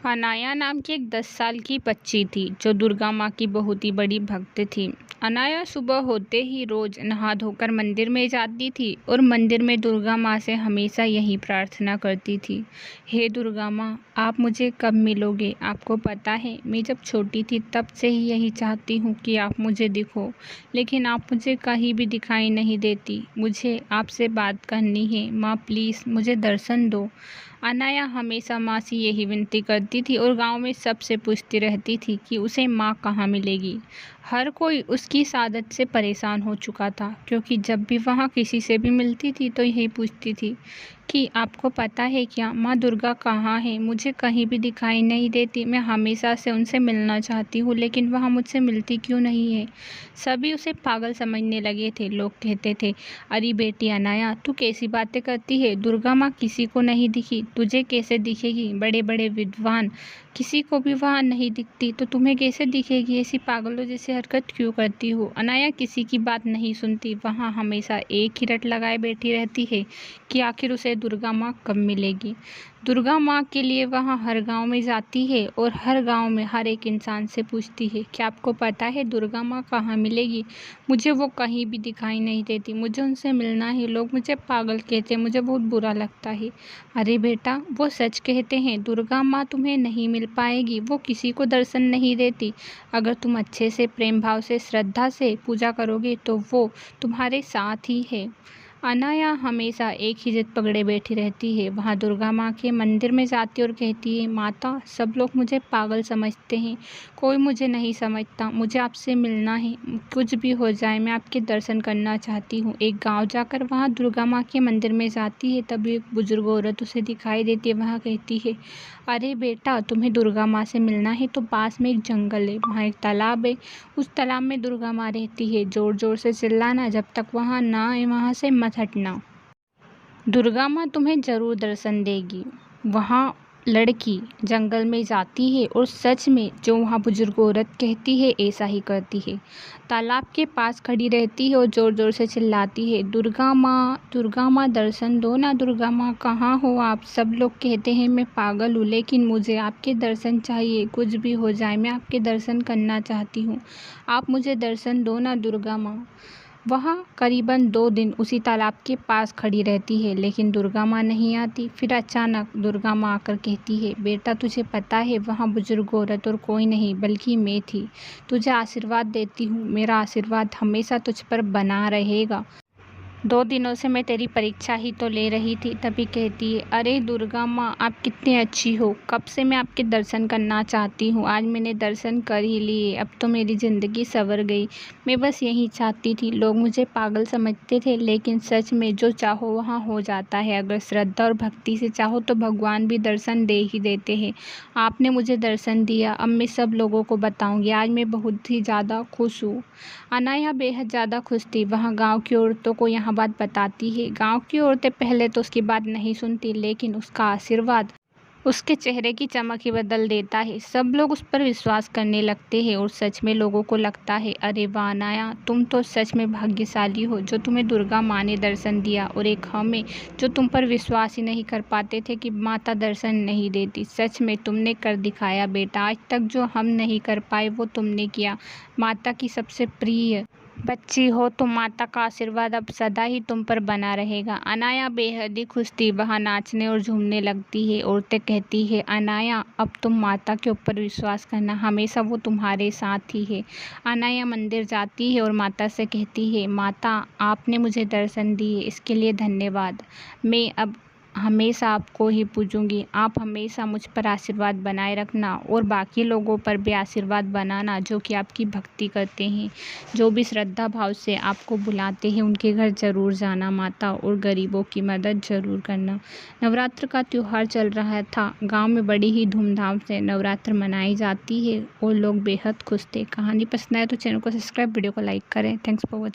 अनाया नाम की एक 10 साल की बच्ची थी जो दुर्गा माँ की बहुत ही बड़ी भक्त थी। अनाया सुबह होते ही रोज नहा धोकर मंदिर में जाती थी और मंदिर में दुर्गा माँ से हमेशा यही प्रार्थना करती थी, हे दुर्गा माँ, आप मुझे कब मिलोगे? आपको पता है मैं जब छोटी थी तब से ही यही चाहती हूँ कि आप मुझे दिखो, लेकिन आप मुझे कहीं भी दिखाई नहीं देती। मुझे आपसे बात करनी है, माँ प्लीज़ मुझे दर्शन दो। अनाया हमेशा माँ से यही विनती करती थी और गांव में सबसे पूछती रहती थी कि उसे माँ कहाँ मिलेगी। हर कोई उसकी इस आदत से परेशान हो चुका था, क्योंकि जब भी वहाँ किसी से भी मिलती थी तो यही पूछती थी कि आपको पता है क्या, माँ दुर्गा कहाँ है? मुझे कहीं भी दिखाई नहीं देती। मैं हमेशा से उनसे मिलना चाहती हूँ, लेकिन वहाँ मुझसे मिलती क्यों नहीं है? सभी उसे पागल समझने लगे थे। लोग कहते थे, अरे बेटी अनाया, तू कैसी बातें करती है? दुर्गा माँ किसी को नहीं दिखी, तुझे कैसे दिखेगी? बड़े बड़े विद्वान किसी को भी वहाँ नहीं दिखती, तो तुम्हें कैसे दिखेगी? ऐसी पागलों जैसी हरकत क्यों करती हो? अनाया किसी की बात नहीं सुनती, वहाँ हमेशा एक ही रट लगाए बैठी रहती है कि आखिर उसे दुर्गा माँ कब मिलेगी। दुर्गा माँ के लिए वहाँ हर गांव में जाती है और हर गांव में हर एक इंसान से पूछती है, क्या आपको पता है दुर्गा माँ कहाँ मिलेगी? मुझे वो कहीं भी दिखाई नहीं देती, मुझे उनसे मिलना है। लोग मुझे पागल कहते हैं, मुझे बहुत बुरा लगता है। अरे बेटा, वो सच कहते हैं, दुर्गा माँ तुम्हें नहीं मिल पाएगी, वो किसी को दर्शन नहीं देती। अगर तुम अच्छे से, प्रेम भाव से, श्रद्धा से पूजा करोगे तो वो तुम्हारे साथ ही है। अनाया हमेशा एक ही जिद पकड़े बैठी रहती है। वहाँ दुर्गा माँ के मंदिर में जाती और कहती है, माता सब लोग मुझे पागल समझते हैं, कोई मुझे नहीं समझता, मुझे आपसे मिलना है। कुछ भी हो जाए मैं आपके दर्शन करना चाहती हूँ। एक गांव जाकर वहाँ दुर्गा माँ के मंदिर में जाती है, तभी एक बुजुर्ग औरत उसे दिखाई देती है। वहाँ कहती है, अरे बेटा, तुम्हें दुर्गा माँ से मिलना है तो पास में एक जंगल है, वहाँ एक तालाब है, उस तालाब में दुर्गा माँ रहती है। जोर जोर से चिल्लाना, जब तक वहाँ ना आए वहाँ से मत हटना। दुर्गा माँ तुम्हें जरूर दर्शन देगी। वहाँ लड़की जंगल में जाती है और सच में जो वहाँ बुजुर्ग औरत कहती है ऐसा ही करती है। तालाब के पास खड़ी रहती है और ज़ोर ज़ोर से चिल्लाती है, दुर्गा माँ दर्शन दो ना, दुर्गा माँ कहाँ हो आप? सब लोग कहते हैं मैं पागल हूँ, लेकिन मुझे आपके दर्शन चाहिए। कुछ भी हो जाए मैं आपके दर्शन करना चाहती हूँ, आप मुझे दर्शन दो ना दुर्गा माँ। वह करीबन 2 दिन उसी तालाब के पास खड़ी रहती है, लेकिन दुर्गा माँ नहीं आती। फिर अचानक दुर्गा माँ आकर कहती है, बेटा तुझे पता है वहाँ बुजुर्ग औरत और कोई नहीं बल्कि मैं थी। तुझे आशीर्वाद देती हूँ, मेरा आशीर्वाद हमेशा तुझ पर बना रहेगा। 2 दिनों से मैं तेरी परीक्षा ही तो ले रही थी। तभी कहती है, अरे दुर्गा माँ, आप कितनी अच्छी हो, कब से मैं आपके दर्शन करना चाहती हूँ, आज मैंने दर्शन कर ही लिए, अब तो मेरी ज़िंदगी संवर गई। मैं बस यही चाहती थी। लोग मुझे पागल समझते थे, लेकिन सच में जो चाहो वहाँ हो जाता है। अगर श्रद्धा और भक्ति से चाहो तो भगवान भी दर्शन दे ही देते हैं। आपने मुझे दर्शन दिया, अब मैं सब लोगों को बताऊँगी। आज मैं बहुत ही ज़्यादा खुश हूँ। अनाया बेहद ज़्यादा खुश थी। वहाँ गांव की औरतों को यहाँ बात बताती है। गांव की औरतें पहले तो उसकी बात नहीं सुनती, लेकिन उसका आशीर्वाद उसके चेहरे की चमक ही बदल देता है। सब लोग उस पर विश्वास करने लगते हैं और सच में लोगों को लगता है, अरे वाह अनाया, तुम तो सच में भाग्यशाली हो जो तुम्हें दुर्गा माँ ने दर्शन दिया, और एक हमें जो तुम पर विश्वास ही नहीं कर पाते थे कि माता दर्शन नहीं देती। सच में तुमने कर दिखाया बेटा, आज तक जो हम नहीं कर पाए वो तुमने किया। माता की सबसे प्रिय बच्ची हो तो माता का आशीर्वाद अब सदा ही तुम पर बना रहेगा। अनाया बेहद ही खुश थी, वहाँ नाचने और झूमने लगती है। औरतें कहती है, अनाया अब तुम माता के ऊपर विश्वास करना, हमेशा वो तुम्हारे साथ ही है। अनाया मंदिर जाती है और माता से कहती है, माता आपने मुझे दर्शन दिए इसके लिए धन्यवाद। मैं अब हमेशा आपको ही पूजूंगी। आप हमेशा मुझ पर आशीर्वाद बनाए रखना और बाकी लोगों पर भी आशीर्वाद बनाना जो कि आपकी भक्ति करते हैं, जो भी श्रद्धा भाव से आपको बुलाते हैं उनके घर ज़रूर जाना माता, और गरीबों की मदद ज़रूर करना। नवरात्र का त्यौहार चल रहा था। गांव में बड़ी ही धूमधाम से नवरात्र मनाई जाती है और लोग बेहद खुश थे। कहानी पसंद आए तो चैनल को सब्सक्राइब, वीडियो को लाइक करें। Thanks for watching.